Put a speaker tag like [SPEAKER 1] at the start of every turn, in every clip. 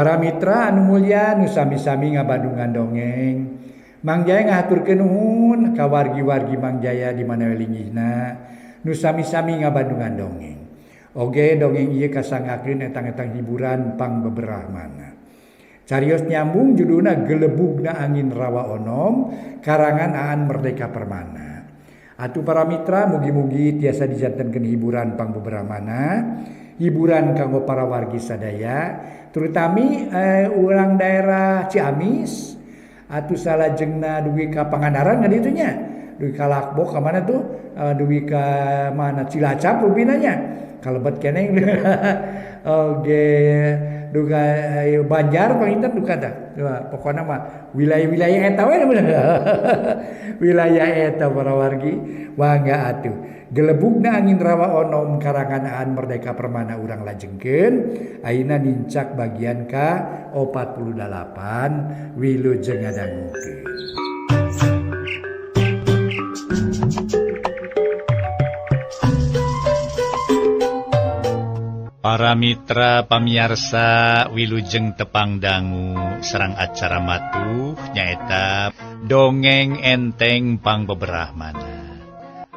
[SPEAKER 1] Para mitra anu mulya nu sami-sami ngabandungan dongeng. Mang Jaya ngaturkeun nuhun ka wargi-wargi Mang Jaya di mana lingihna nu sami-sami ngabandungan dongeng. Oge dongeng ieu kasangakeun etang-etang hiburan pang beberahmana. Carios nyambung judulna Gelebugna Angin Rawa Onom karangan Aan Merdeka Permana. Atuh para mitra mugi-mugi tiasa dijantenkeun hiburan pang beberahmana, hiburan kanggo para wargi sadaya, terutami urang daerah Ciamis atuh salajengna dugi ka Pangandaran kan ditu nya. Dugi ka Lakbok ka mana tuh? Dugi ka mana Cilacap rupinanya. Kalebet keneng. Oke, duga Banjar panginten duka tah. Pokona mah wilayah-wilayah eta we bener. Wilayah eta para wargi mangga atuh. Gelebugna Angin Rawa Onom karangan Aan Merdeka Permana urang lajengkeun ayeuna nincak bagian ka 48 wilujeng ngadangukeun.
[SPEAKER 2] Para mitra pamiarsa wilujeng tepang dangu sareng acara matuh nyaeta dongeng enteng pang beberahmana.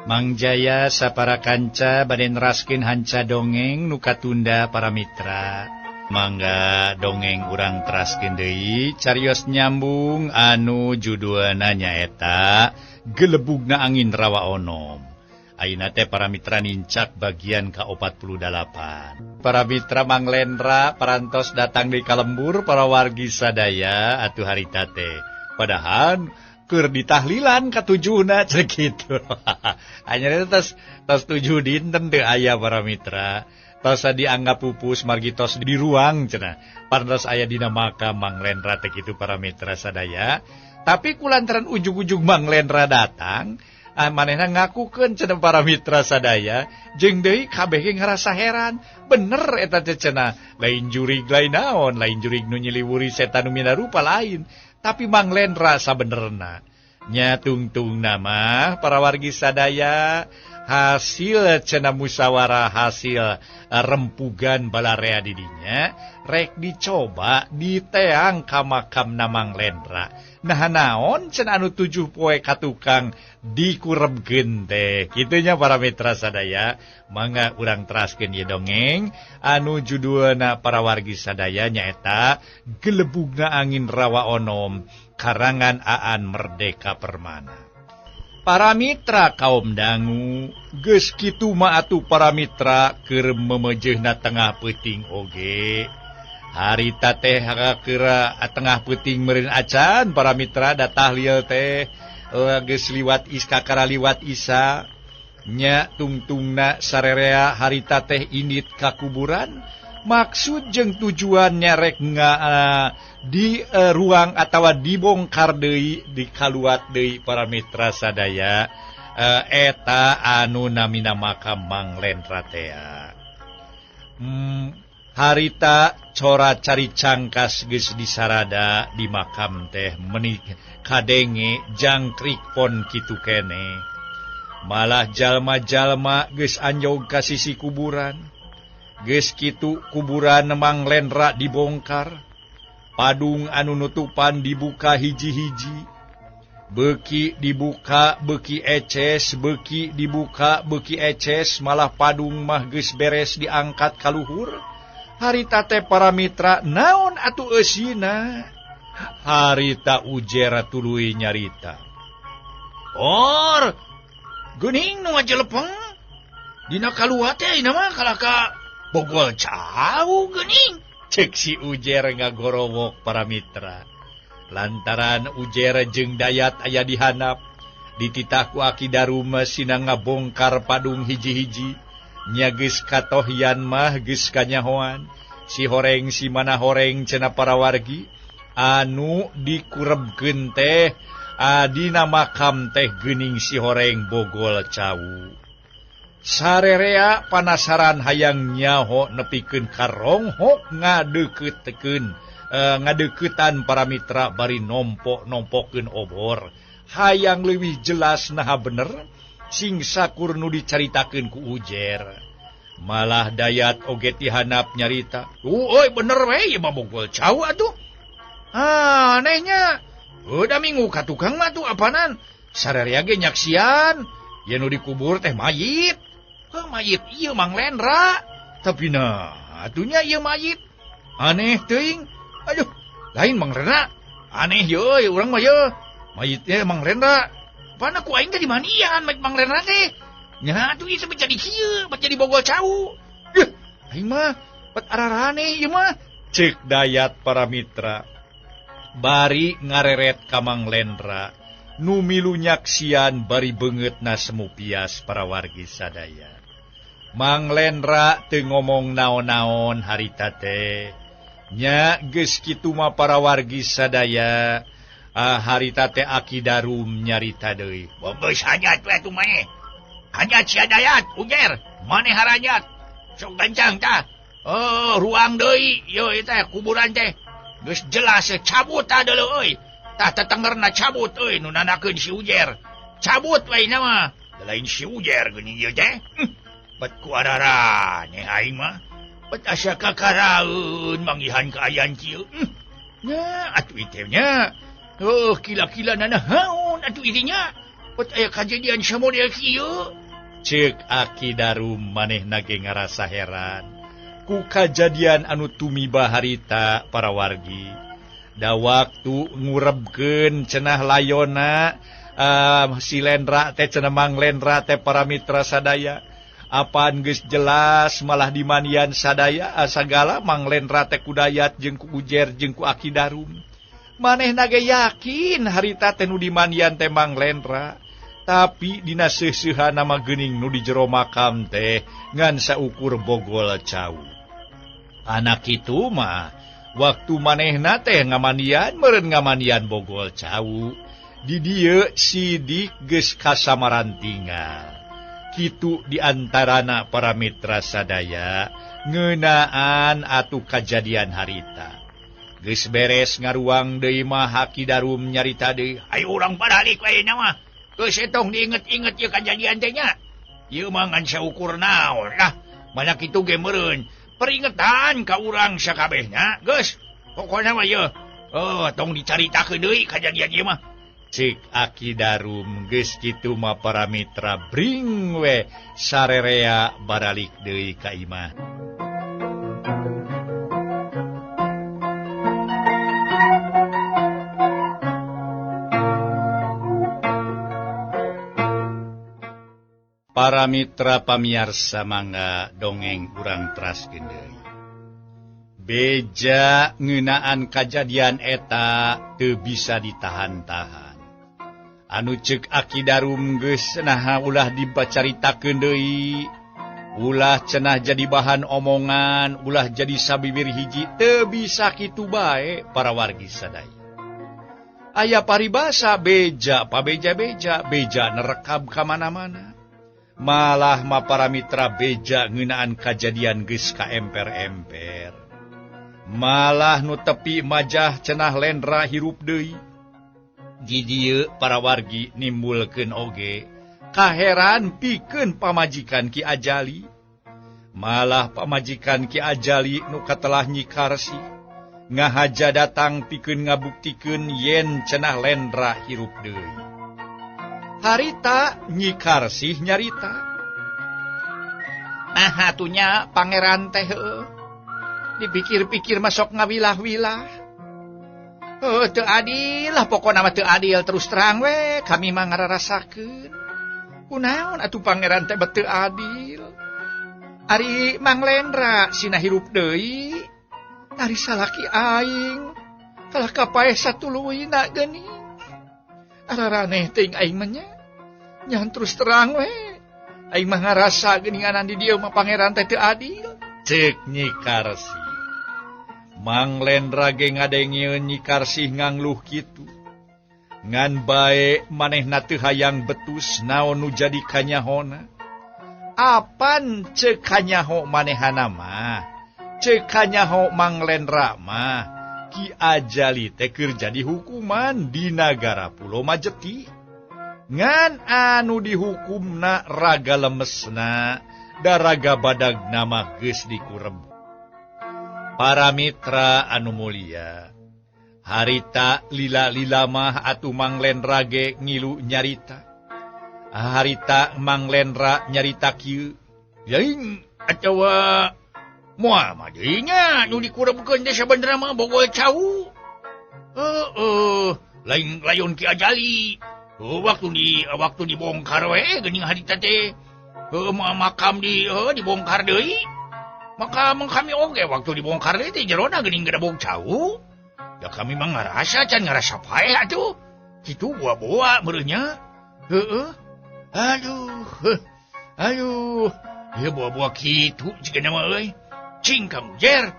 [SPEAKER 2] Mang Jaya sapara kanca bade neraskeun hanca dongeng nu katunda para mitra. Mangga dongeng urang teraskeun deui carios nyambung anu judulna nyaeta Gelebugna Angin Rawa Onom. Ayeuna teh para mitra nincak bagian ka-48. Para mitra Mang Lendra parantos datang di kalembur para wargi sadaya atuh harita teh. Padahal keur ditahlilan katujuhna ceuk kitu. Anyar tos 7 dinten teu aya para mitra. Tos dianggap pupus margi tos di ruang cenah. Parantos aya dina makam Mang Lendra teh kitu para mitra sadaya. Tapi kulantaran ujug-ujug Mang Lendra datang, manehna ngakukeun cenah para mitra sadaya, jeung deui kabeh ge ngarasa heran. Bener eta teh cenah, lain jurig lain naon, lain jurig nu nyiliwuri setan nu minarupa lain, tapi Mang Lendra sabenerna. Nya tungtungna mah para wargi sadaya hasil cenah musyawarah hasil rempugan balarea di dinya rek dicoba diteang ka makamna Mang Lendra. Nah naon cenah anu 7 poe katukang dikurebkeun teh. Kitu nya para mitra sadaya, mangga urang teraskeun ieu dongeng anu judulna para wargi sadaya nyaeta Gelebugna Angin Rawa Onom karangan Aan Merdeka Permana. Para mitra kaum dangu, geus kitu mah atuh para mitra keur memejeuna tengah peuting oge. Harita teh hakira tengah peuting meureun acan para mitra da tahlil teh geus liwat kakara liwat Isa nya tungtungna sarerea harita teh indit ka kuburan. Maksud jeung tujuannya rek di ruang atawa dibongkar deui dikaluat deui para mitra sadaya eta anu namina makam Mang Lendra teh. Harita cora cari cangkas geus disarada di makam teh menik kadenge jangkrik pon kitu kene. Malah jalma-jalma geus anjog ka sisi kuburan. Geus kitu kuburan Mang Lendra dibongkar. Padung anu nutupan dibuka hiji-hiji. Beuki dibuka beuki eces, beuki dibuka beuki eces, malah padung mah geus beres diangkat ka luhur. Harita teh para mitra naon atuh eusina? Harita ujer tuluy nyarita. Or, geuning nu ngajelepeng dina kaluat teh ayeuna mah kalaka bogol cau geuning. Cek si ujer ngagorowok para mitra. Lantaran ujer jeung dayat aya di handap, dititah ku Aki Darum sinang ngabongkar padung hiji-hiji. Nya geus katohyan mah geus kanyahoan. Si horeng si mana horeng cenah para wargi anu dikurebkeun teh dina makam teh geuning si horeng bogol cau. Sarerea panasaran hayang nyaho nepikeun karonghok ngadeuketan para mitra bari nompokeun obor. Hayang leuwih jelas naha bener sing sakur nu dicaritakeun ku ujer. Malah dayat oge tihanap nyarita. Oi bener we ieu mah bogol cau atuh. Anehnya. Udah minggu ka tukang mah tuh apanan. Sarerea ge nyaksian. Yen nu dikubur teh mayit. Mayit ieu Mang Lendra. Tapi nah, atunya ieu mayit. Aneh teuing. Aduh, lain Mang Lendra. Aneh ye urang mah ye. Mayitnya Mang Lendra. Pana ku aing teh di manian Mang Lendra teh. Nya atuh ieu menjadi kieu, menjadi bogol cau. Aing mah bet ararane ieu mah. Ceuk dayat para mitra. Bari ngareret ka Mang Lendra. Nu milu nyaksian bari beungeutna semu pias para wargi sadaya. Mang Lendra teu ngomong naon-naon harita teh. Nya geus kitu mah para wargi sadaya. Harita teh Aki Darum nyarita deui. Geus hajat we atuh mah. Hajat sia dayat, ujer. Maneh harajat. Sok gancang tah. Ruang deui. Yo teh kuburan teh. Geus jelas cabut tah deuleu euy. Tah tetenggerna cabut euy nu nanakeun si Ujer. Cabut we mah. Lain si Ujer geuning ieu teh. Bet ku ararane aing mah. Bet asa kakaraeun manggihan kaayaan kieu. Nya atuh ieu nya. Kila-kila nanahaun atuh ieu nya. Bet aya kajadian samodel kieu. Ceuk Aki Darum manehna ge ngarasa heran ku kajadian anu tumiba harita para wargi. Da waktu ngurebkeun cenah layona si Lendra teh cenah Mang Lendra teh para mitra sadaya. Apaan geus jelas malah dimanian sadaya sagala Mang Lendra teh ku dayat jeung ku Ujer jeung ku Aki Darum. Manehna ge yakin harita teh nu dimanian teh Mang Lendra. Tapi dina seuseuhana mah geuning nu di jero makam teh ngan saukur bogol cau. Anak kitu mah waktu manehna teh ngamanian meureun ngamanian bogol cau. Di dieu sidik geus kasamaran tinggal. Kitu di antarana para mitra sadaya ngeunaan atuh kajadian harita. Geus beres ngaruang deui mah Aki Darum nyarita deui. Hayu urang balik we mah. Geus etong diinget-inget ieu kajadian teh nya. Ieu mah ngan saukur naon lah. Mana kitu ge meureun peringetan ka urang sakabehna. Geus, pokona mah ieu. Tong dicaritakeun deui kajadian ieu mah. Cik Aki Darum geus kitu mah para mitra bring we sarerea baralik deui ka imah. Para mitra pamiarsa mangga dongeng urang teraskeun deui. Beja ngeunaan kajadian eta teu bisa ditahan-tahan. Anu ceuk Aki Darum geus cenah ulah dibacaritakeun deui. Ulah cenah jadi bahan omongan, ulah jadi sabibir hiji teu bisa kitu bae para wargi sadaya. Aya paribasa beja pabeja-beja, beja nerekab ka mana-mana. Malah ma para mitra beja ngeunaan kajadian geus ka emper-emper. Malah nu tepi majah cenah Lendra hirup deui. Di dieu para wargi nimbulkeun oge kaheran pikeun pamajikan Ki Ajali. Malah pamajikan Ki Ajali nu katelah Nyi Karsi ngahaja datang pikeun ngabuktikeun yen cenah Lendra hirup deui. Harita Nyi Karsih nyarita. Nah atunya pangeran teh dipikir-pikir masuk ngawilah-wilah. Teu adil lah pokona mah teu adil terus terang we kami mah ngararasakeun. Kunaon atuh pangeran teh teu adil. Ari Mang Lendra sina hirup deui. Ari salaki aing kalah kapaeh satuluyna geuning. Araraneh ting aing mah nya. Nyan terus terang we. Aing mah ngarasa geuninganan di dieu mah pangeran teh teu adil. Ceuk Nyi Karsih. Mang Lendra ge ngadengieun Nyi Karsih ngangluh kitu. Ngan bae manehna teu hayang betus naon nu jadi kanyahona. Apan ceuk kanyaho manehana mah? Ceuk kanyaho Mang Lendra mah Ki Ajali teh keur jadi hukuman di nagara Pulo Majeti. Ngan anu dihukumna raga lemesna daraga badag nama geus dikureb. Para mitra anu mulia, harita lila-lila mah atuh Mang Lendra ge ngilu nyarita. Harita Mang Lendra nyarita kieu, yaing atawa moal mah deui nya nu dikurebkeun teh sabenerna mah bogol cau. Lain layon Ki Ajali. Waktu dibongkar we geuning harita teh makam dibongkar deui. Maka kami oge waktu dibongkar deui teh jerona geuning gedebog cau. Ya kami mah ngarasa can ngarasa paeh atuh. Kitu buah-buah meureun nya. Heeh. Aduh. Ya buah-buah kitu cikeuna mah euy. Cing kamu jer.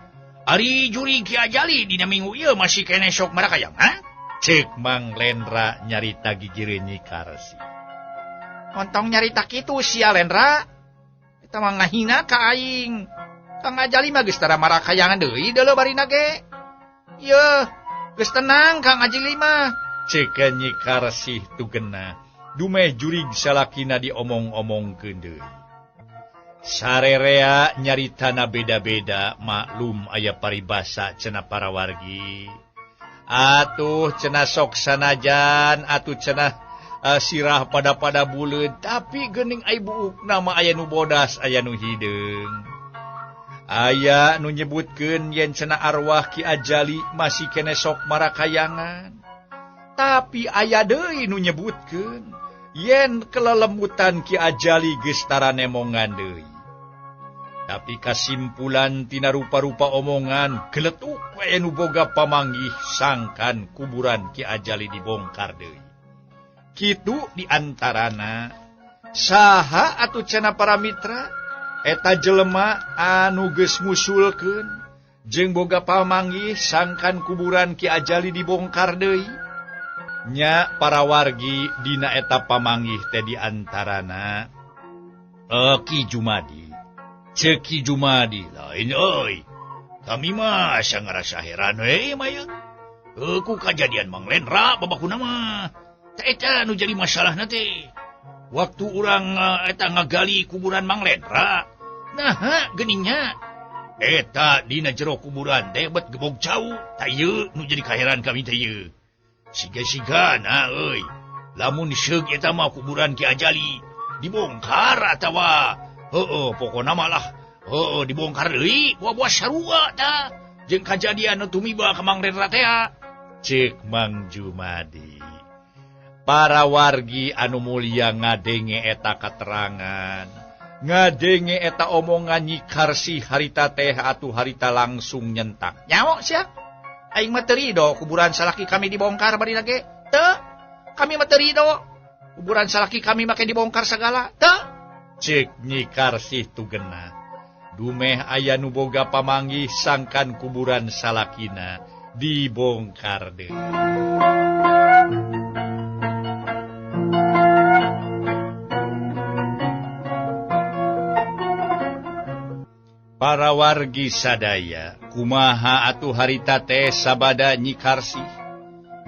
[SPEAKER 2] Ari juri Ki Ajali dina minggu ieu masih kene sok marakayang, ha? Cek Mang Lendra nyarita gigireun Nyi Karsi. Ontong nyarita kitu sia Lendra. Eta mah ngahina ka aing. Kang Ajali mah geus tara marakayangan deui deuleu barina ge. Yeuh, geus tenang Kang Ajali mah. Cek Nyi Karsi tugena. Dumeh jurig salakina diomong-omongkeun deui. Sarerea nyaritana beda-beda, maklum aya paribasa cenah para wargi. Atuh cenah sok sanajan, atuh cenah sirah pada buleud, tapi geuning ai buukna mah aya nu bodas, aya nu hideung. Aya nu nyebutkeun yen cenah arwah Ki Ajali masih kene sok marakayangan. Tapi aya deui nu nyebutkeun yen kelelemutan Ki Ajali geus tara nemongan deui. Tapi kasimpulan tina rupa-rupa omongan geletuk we nu boga pamanggih sangkan kuburan Ki Ajali dibongkar deui. Kitu diantarana saha atuh cenah para mitra eta jelema anu geus ngusulkeun jeung boga pamanggih sangkan kuburan Ki Ajali dibongkar deui. Nya para wargi dina eta pamanggih teh diantarana Ki Jumadi. Ceki Jumadi lain euy. Kami mah asa ngarasa heran we mayang. Ku kajadian Mang Lendra babakuna mah. Teh eta nu jadi masalahna teh. Waktu urang eta ngagali kuburan Mang Lendra. Naha geuningnya eta dina jero kuburan teh bet gebog cau. Tah ieu nu jadi kaheran kami teh ieu. Siga-sigana euy. Lamun seug eta mah kuburan Ki Ajali dibongkar atawa pokona malah dibongkar deui buah-buah sarua tah jeung kajadian nu tumiba ka Mang Lendra teh. Cek Mang Jumadi. Para wargi anu mulia ngadenge eta katerangan, ngadenge eta omongan Nyi Karsi harita teh atuh harita langsung nyentak. Nyaho sia? Aing mah teu ridho kuburan salaki kami dibongkar bari lage. Teu. Kami mah teu ridho kuburan salaki kami make dibongkar sagala. Teu. Cek Nyi Karsi tugena. Dumeh aya nu boga pamanggih sangkan kuburan salakina dibongkar deui. Para wargi sadaya, kumaha atuh harita teh sabada Nyi Karsi?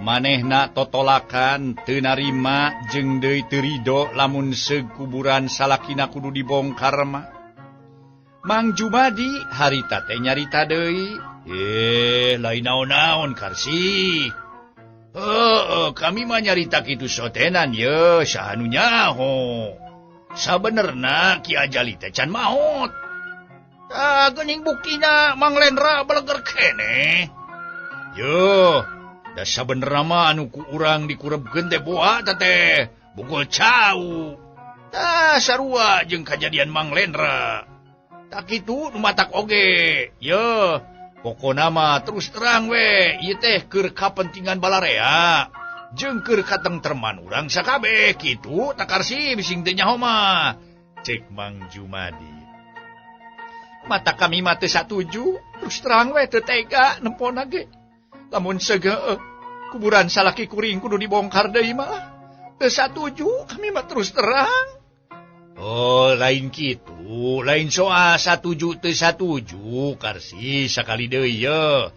[SPEAKER 2] Manehna totolakan teu narima jeung deui teu ridho lamun seug kuburan salakina kudu dibongkar mah. Mang Jumadi harita teh nyarita deui. Lain naon-naon Karsi. Kami mah nyarita kitu sotenan ye, saha nu nyaho. Sabenerna Ki Ajali teh can maot. Geuning buktina Mang Lendra beleger keneh. Yo, da sabenerna mah anu ku urang dikurebkeun teh boa teh bogol cau. Tah sarua jeung kajadian Mang Lendra. Tak kitu nu matak oge. Yo, pokona mah terus terang we, ieu teh keur kapentingan balarea. Jeung keur katengtreman urang sakabeh kitu tak Karsi bising teh nyaho mah. Cek Mang Jumadi. Mata kami mah teu satuju, terus terang we teu tega nempona ge. Lamun sege kuburan salaki kuring kudu dibongkar deui mah. Teu satuju kami mah terus terang. Lain kitu, lain soal satuju teu satuju Karsi sakali deui ye.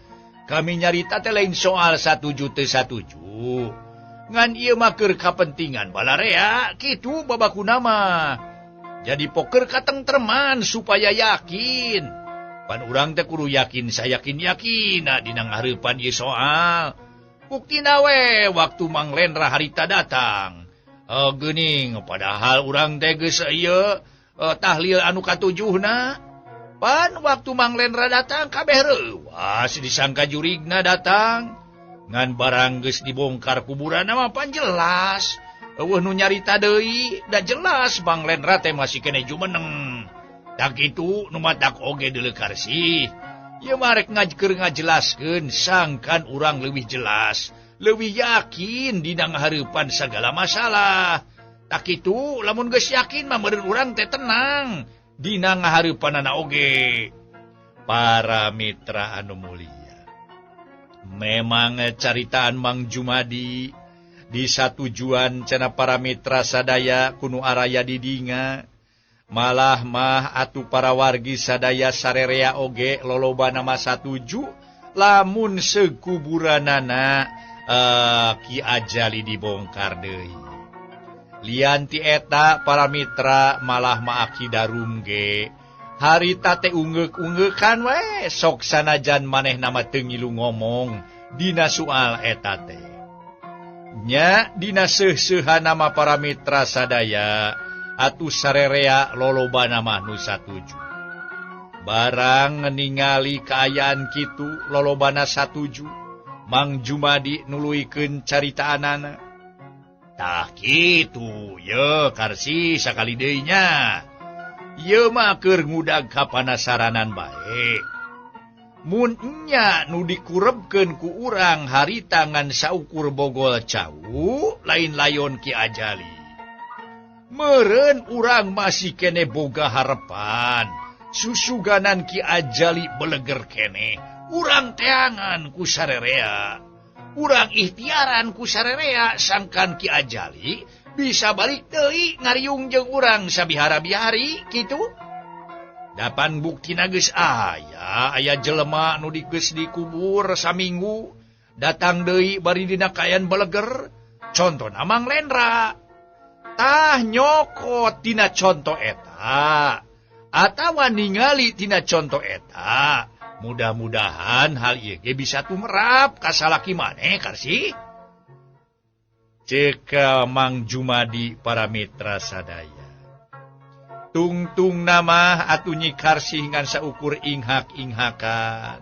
[SPEAKER 2] Kami nyarita teh lain soal satuju teu satuju. Ngan ieu mah keur kapentingan balarea kitu babakuna mah. Jadi poker katengtreman supaya yakin. Pan urang teh kudu yakin, saya yakin dina ngahareupan ieu soal. Buktina we waktu Mang Lendra harita datang. Geuning padahal urang teh geus ieu tahlil anu katujuhna. Pan waktu Mang Lendra datang kabeh reuwas disangka jurigna datang. Ngan barang geus dibongkar kuburanna mah pan jelas. Eueuh nu nyarita deui, da jelas Mang Lendra teh masih kene jumeneng. Tak kitu nu matak oge deuleu Karsi. Ieu marek ngajelaskeun sangkan urang leuwih jelas, leuwih yakin dina ngahareupan sagala masalah. Tak kitu lamun geus yakin mah meureun urang teh tenang dina ngahareupanana oge. Para mitra anu mulia, memang caritaan Mang Jumadi di satujuan cenah para mitra sadaya kunu araya didinga. Malah mah atuh para wargi sadaya sarerea oge lolobana mah satuju lamun sekuburanana Ki Ajali dibongkar deui. Lian ti eta para mitra malah mah aki darum ge harita teh ungeuk-ungeukan we sok sanajan manehna mah teu ngilu ngomong dina soal eta teh. Nya dina seuh-seuhana mah para mitra sadaya atuh sarerea lolobana mah nu satuju. Barang ningali kaayaan kitu lolobana satuju, Mang Jumadi nuluikeun caritaanana. Tah kitu, ye Karsi sakali deui nya. Ye mah keur ngudag kapanasaranan bae. Mun nya nu dikurebkeun ku urang harita ngan saukur bogol cau, lain layon Ki Ajali. Meureun urang masih kene boga harepan. Susuganan Ki Ajali beleger kene. Urang teangan ku sarerea. Urang ikhtiaran ku sarerea sangkan Ki Ajali bisa balik deui ngariung jeung urang sabihara-bihari kitu. Dapan buktina geus aya jelema nu geus dikubur saminggu datang deui bari dina kaayaan beleger. Contona Mang Lendra. Tah nyokot tina conto eta atawa ningali tina conto eta, mudah-mudahan hal ieu ge bisa tumrap ka salaki maneh Karsi. Ceuk Mang Jumadi para mitra sadaya. Tungtung nama atuh Nyi Karsi ngan saukur inghak-inghakan.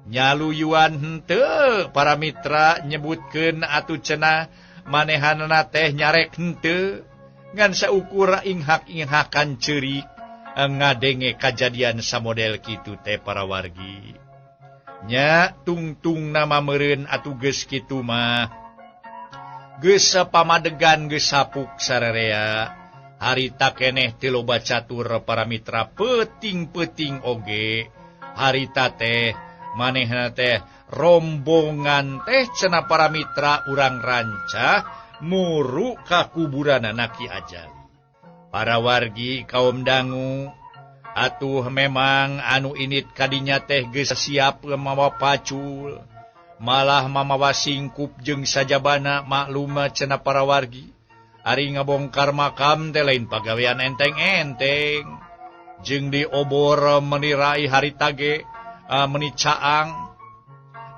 [SPEAKER 2] Nyaluyuan henteu para mitra nyebutkeun atuh cenah manehanna teh nyarek henteu ngan saukur inghak-inghakan ceurik ngadenge kajadian samodel kitu teh para wargi. Nya tungtung nama meureun atuh geus kitu mah geus pamadegan geus sapuk sarerea harita keneh teu loba catur para mitra peuting-peuting oge harita teh manehna teh rombongan teh cenah para mitra urang rancah muru ka kuburanana Ki Ajali. Para wargi kaum dangu atuh memang anu init kadinya teh geus siap mawa pacul malah mamawa singkup jeung sajabana maklum cenah para wargi ari ngabongkar makam teh lain pagawean enteng-enteng jeung diobor menirai harita ge meni caang.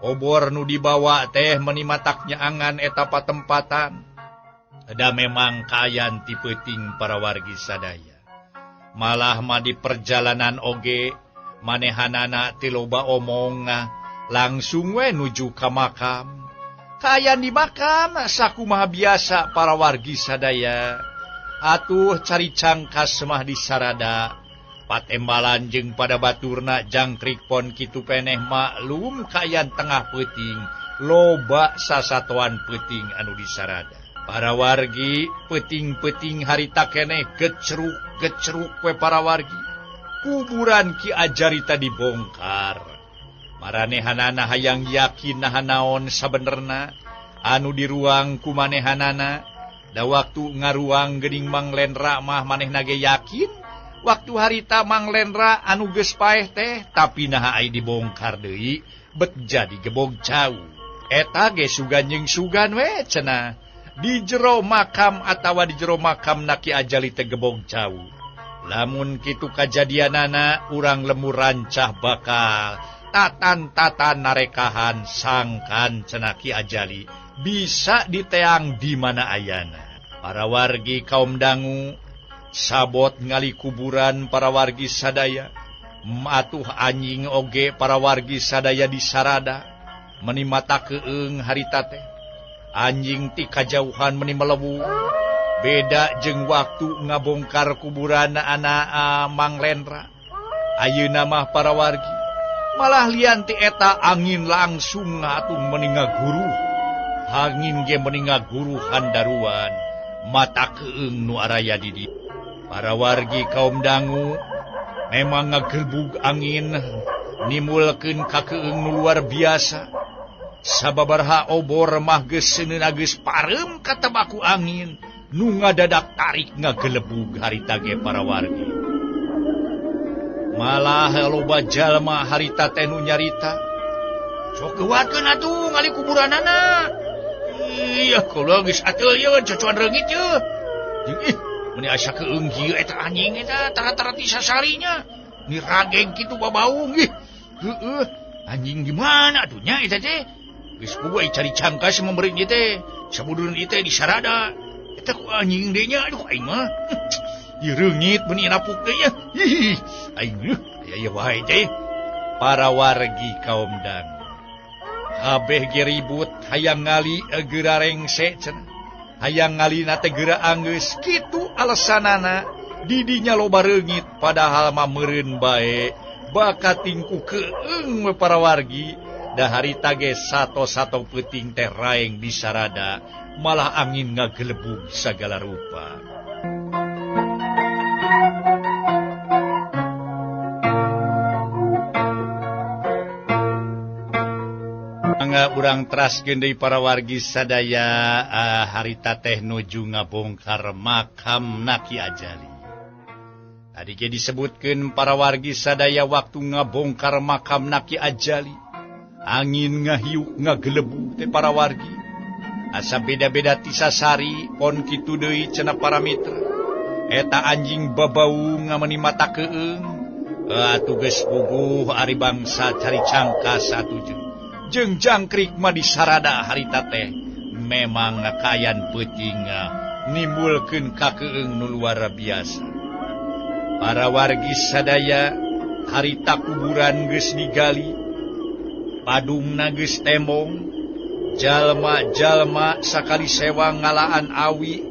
[SPEAKER 2] Obor nu dibawa teh meni mataknya angan eta patempatan. Da memang kaayaan ti peuting para wargi sadaya. Malah mah di perjalanan oge manehanana ti loba omong langsung we nuju ka makam. Kaayaan di makam sakumaha biasa para wargi sadaya. Atuh cari cangkas mah di sarada. Patembalan jeung pada baturna jangkrik pon kitu peneh maklum kaayaan tengah peuting loba sasatuan peuting anu disarada. Para wargi peuting-peuting harita keneh gecruk we para wargi. Kuburan Ki Ajali tadi bongkar. Maranehanana hayang yakin naha naon sabenerna anu di ruang ku manehanana. Da waktu ngaruang geuning Mang Lendra mah manehna ge yakin. Waktu harita Mang Lendra anu geus paeh teh tapi naha ai dibongkar deui bet jadi gebog cau. Eta ge sugan jeung sugan we cenah. Di jero makam atawa di jero makam Ki Ajali teh gebog cau. Lamun kitu kajadianana urang lemu rancah bakal tatan-tatan narekahan sangkan cenaki ajali bisa diteang di mana ayana. Para wargi kaum dangu sabot ngali kuburan para wargi sadaya. Matuh anjing oge para wargi sadaya di sarada meni mata keung harita teh. Anjing ti kajauhan meni melebu. Beda jeung waktu ngabongkar kuburan anak Mang Lendra. Ayeuna mah para wargi malah lian ti eta angin langsung ngatung meninga guru. Angin ge meninga guru handaruan mata keung nu araya di dieu. Para wargi kaum dangu memang ngagelbug angin nimulkeun ka keung nu luar biasa. Sababaraha obor mah geus seuneuna geus pareum katabaku angin nu ngadadak tarik ngagelebug harita ge para wargi. Malah loba jalma harita teh nu nyarita, sok geuwakeun atuh ngali kuburanana. Iya kula geus ateul ye cocoan reungit ye. Jeung meni asa keung ieu eta anjing eta tara-tara ti sasarinya. Ni rageng kitu babaung ih. Heueuh, anjing gimana atuh nya eta teh? Geus kudu cari cangkas memberi ieu teh. Sabudurun ieu teh di sarada. Eta ku anjing deui nya aduh aing mah. Ieu reungit beuni napuk deui ya. Aing aya wae teh. Para wargi kaum dangu kabeh ge ribut hayang ngali geura rengse cenah. Hayang ngali na teh geura anggeus kitu alesanana didinya loba reungit padahal mah meureun bae bakat tingku keung para wargi da harita ge sato-sato peuting teh raeng di sarada malah angin ngagelebug sagala rupa. Urang teraskeun deui para wargi sadaya harita teh nuju ngabongkar makam Naki Ajali. Tadi ge disebutkeun para wargi sadaya waktu ngabongkar makam Naki Ajali. Angin ngahiuk ngagelebu teh para wargi. Asa beda-beda ti sasari pon kitu deui cenah para mitra. Eta anjing babau ngameni mata keung. Atuh geus puguh ari bangsa cari cangkas atuju. Jeung jangkrik mah di sarada harita teh memang kayan peuting nimbulkeun ka keung nu luar biasa. Para wargi sadaya harita kuburan geus digali, padungna geus tembong, jalma-jalma sakali sewa ngalaan awi,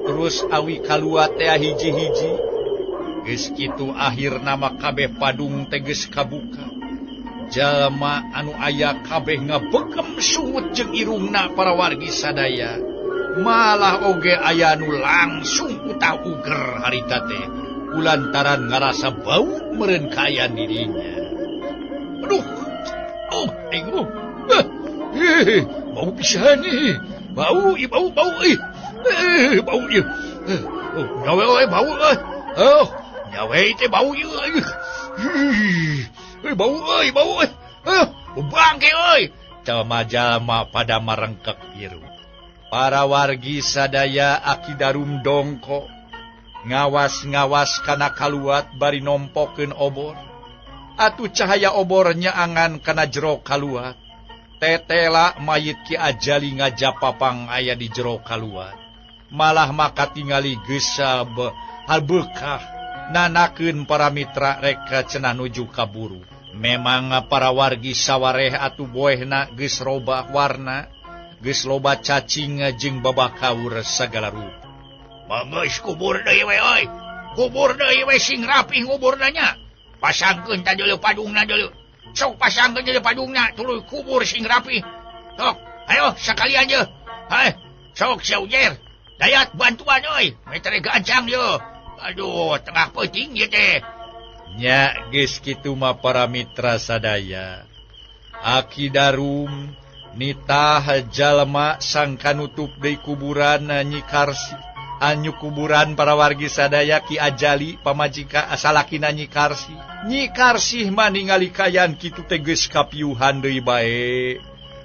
[SPEAKER 2] terus awi kaluat teh hiji-hiji. Geus kitu akhirna mah kabeh padung teh geus kabuka. Jalma anu aya kabeh ngabegem sungut jeung irungna para wargi sadaya. Malah oge aya nu langsung utah uger harita teh kulantaran ngarasa bau meureun kaayaan dirinya. Aduh. Oh, aing bau pisan nih. Bau bau ieu. Oh, nyawe we bau euy. Oh, nyawe teh bau ieu. Bau euy. Bangke euy. Jalma-jalma pada marengkek ieu. Para wargi sadaya akidarum dongko ngawas-ngawas kana kaluat bari nompokeun obor. Atuh cahaya obornya angan kana jero kaluat. Tetela mayit Ki Ajali ngajapapang aya di jero kaluat. Malah maka tingali geus albekah nanakeun para mitra rek cenah nuju kaburu. Memang para wargi sawareh atuh boehna geus robah warna, geus loba cacing jeung babakaur sagala rupa. Manggeus kubur deui we euy. Kubur deui we sing rapih kuburna nya. Pasangkeun ta deuleu padungna deuleu. Sok pasangkeun deuleu padungna tuluy kubur sing rapih. Sok, ayo sakalian je. Hai, sok saujer. Dayat bantuan euy, metere gancang je. Aduh, tengah peuting ieu teh. Nya geus kitu mah para mitra sadaya. Akidarum nitah jalma sangka nutup deui kuburan Nyi Karsi. Anyu kuburan para wargi sadaya Ki Ajali pamajika asalakina Nyi Karsi. Nyi Karsi mah ningali kayan kitu teh geus kapiuhan deui bae.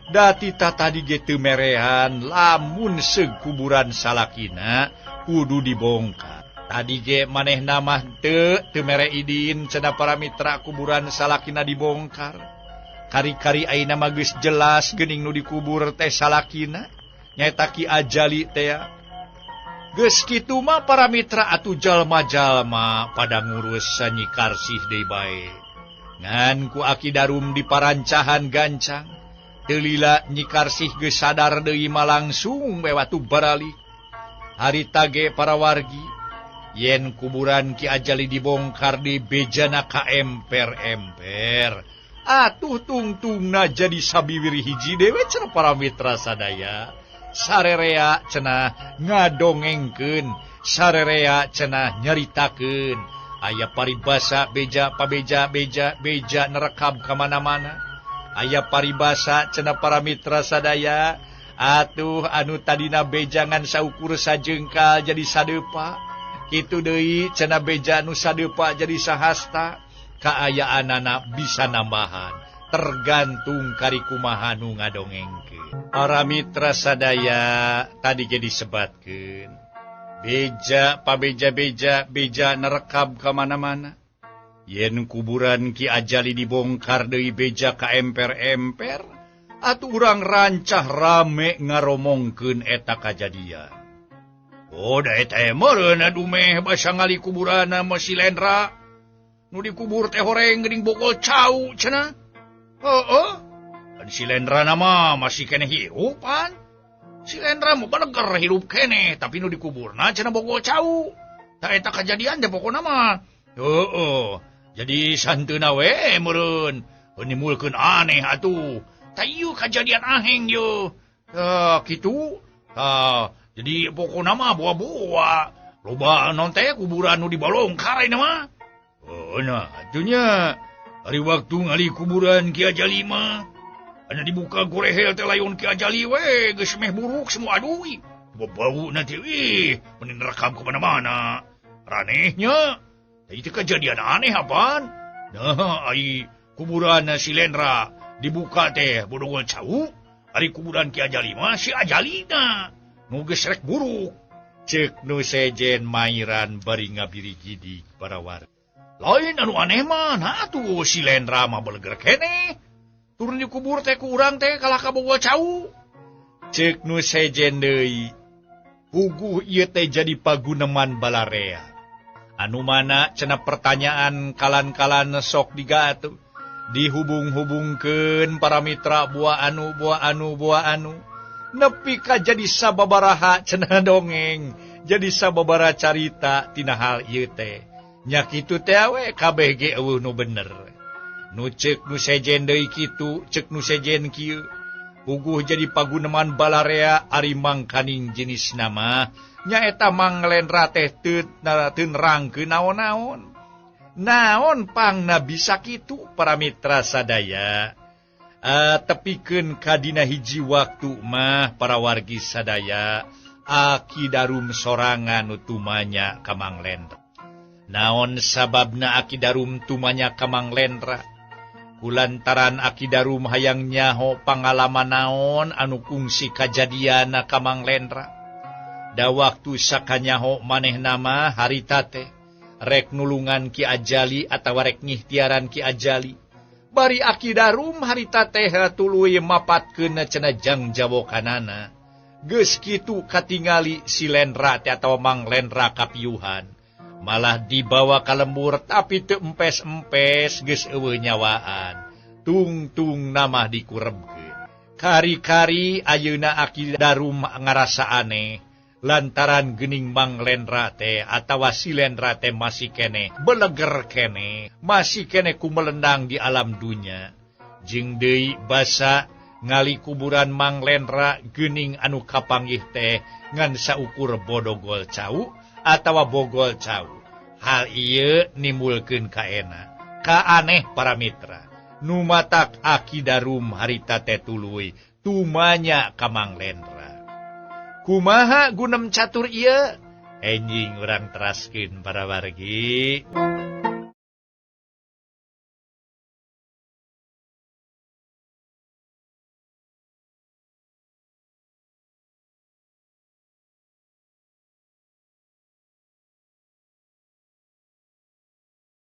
[SPEAKER 2] Dati tadi ge teu merehan lamun seug kuburan salakina kudu dibongkar. Tadi ge maneh namah teu mere idin cenah para mitra kuburan salakina dibongkar. Kari-kari ayeuna mah geus jelas geuning nu dikubur teh salakina nyaeta Ki Ajali teh. Geus kitu mah para mitra atuh jalma-jalma pada ngurus Nyi Karsih deui bae. Ngan ku Aki Darum di parancahan gancang, teu lila Nyi Karsih geus sadar deui mah langsung we watu baralik. Harita ge para wargi, yen kuburan Ki Ajali dibongkar di bejana ka emper-emper, atuh tungtungna jadi sabiwiri hiji dewe cenah para mitra sadaya. Sarerea cenah ngadongengkeun, sarerea cenah nyaritakeun. Aya paribasa beja beja nerekam ka mana-mana. Aya paribasa cenah para mitra sadaya, atuh anu tadina bejangan saukur sajengkal jadi sadeupa. Kitu deui cenah beja anu sadeupa jadi sahasta. Kaayaanana bisa nambahan, tergantung kari kumaha nu ngadongengkeun. Para mitra sadaya tadi ge disebatkeun. Beja beja nerekam ka mana-mana. Yen kuburan Ki Ajali dibongkar deui beja ka emper-emper, atuh urang rancah rame ngaromongkeun eta kajadian. Oh da eta meureun dumeh basa ngali kuburanna mah si Lendra. Nu dikubur teh horeng geuning bogol cau cenah. Heueuh. Kan si Lendra nama masih kene hirupan. Si Lendra mah baleger hirup kene, tapi nu dikuburna cenah bogol cau. Da eta kajadian teh pokona mah. Heueuh. Jadi santeuna we meureun. Nimbulkeun aneh atuh. Tah ieu kajadian aheng ieu. Kitu. Jadi pokona mah boa-boa. Loba non teh kuburan nu dibalongkar ayeuna mah. Nah, atunya hari waktu ngali kuburan Ki Ajali mah. Anu dibuka gorehel teh layon Ki Ajali we, geus meh buruk semua adui. Bau nanti mending rekam ke mana-mana. Ranehnya, itu kejadian aneh apaan? Nah, ai kuburan si Lendra dibuka teh bodogol cau. Hari kuburan Ki Ajali mah si Ajalina nu geus rek buruk. Ceuk nu sejen mairan bari ngabiri gidig para warga. Lain anu aneh mah, nah tuh si Lendra mah beleger kene. Turun dikubur teh ku urang teh kalah kabogol cau. Ceuk nu sejen deui. Puguh ieu teh jadi paguneman balarea. Anu mana cenah pertanyaan kalan-kalan sok digatuh. Dihubung-hubungkeun para mitra buah anu. Nepi ka jadi sababaraha cenah dongeng. Jadi sababaraha carita tina hal ieu teh. Nya kitu teh we kabeh ge eueuh nu bener. Nu ceuk nu sejen deui kitu, ceuk nu sejen kieu. Puguh jadi paguneman balarea ari mangkaning jenis nama. Nyaeta Mang Lendra teh teu nerangkeun naon-naon. Naon pangna bisa kitu para mitra sadaya. Tepikeun ka dina hiji waktu mah para wargi sadaya Aki Darum sorangan tumanya ka Mang Lendra. Naon sababna Aki Darum tumanya ka Mang Lendra? Kulantaran Aki Darum hayang nyaho pangalaman naon anu kungsi kajadian ka Mang Lendra. Da waktu sakanyaho maneh nama harita teh rek nulungan Ki Ajali atawa rek ngihtiaran Ki Ajali. Bari Aki Darum harita teh tuluy mapatkeun cenah jang jawokanana. Geus kitu katingali si Lendra teh atawa Mang Lendra kapiuhan. Malah dibawa ka lembur tapi teu empes-empes geus eueuh nyawaan. Tungtung namah dikurebkeun. Kari-kari ayeuna Aki Darum ngarasa aneh lantaran geuning Mang Lendra teh atawa si Lendra teh masih kene beleger kene, masih kene kumelendang di alam dunya. Jeung deui basa ngali kuburan Mang Lendra geuning anu kapanggih teh ngan saukur bodogol cau atawa bogol cau. Hal ieu nimbulkeun kaena, kaaneh para mitra. Nu matak Aki Darum harita teh tuluy tumanya ka Mang Lendra. Kumaha gunem catur ieu? Enjing urang teraskeun para wargi.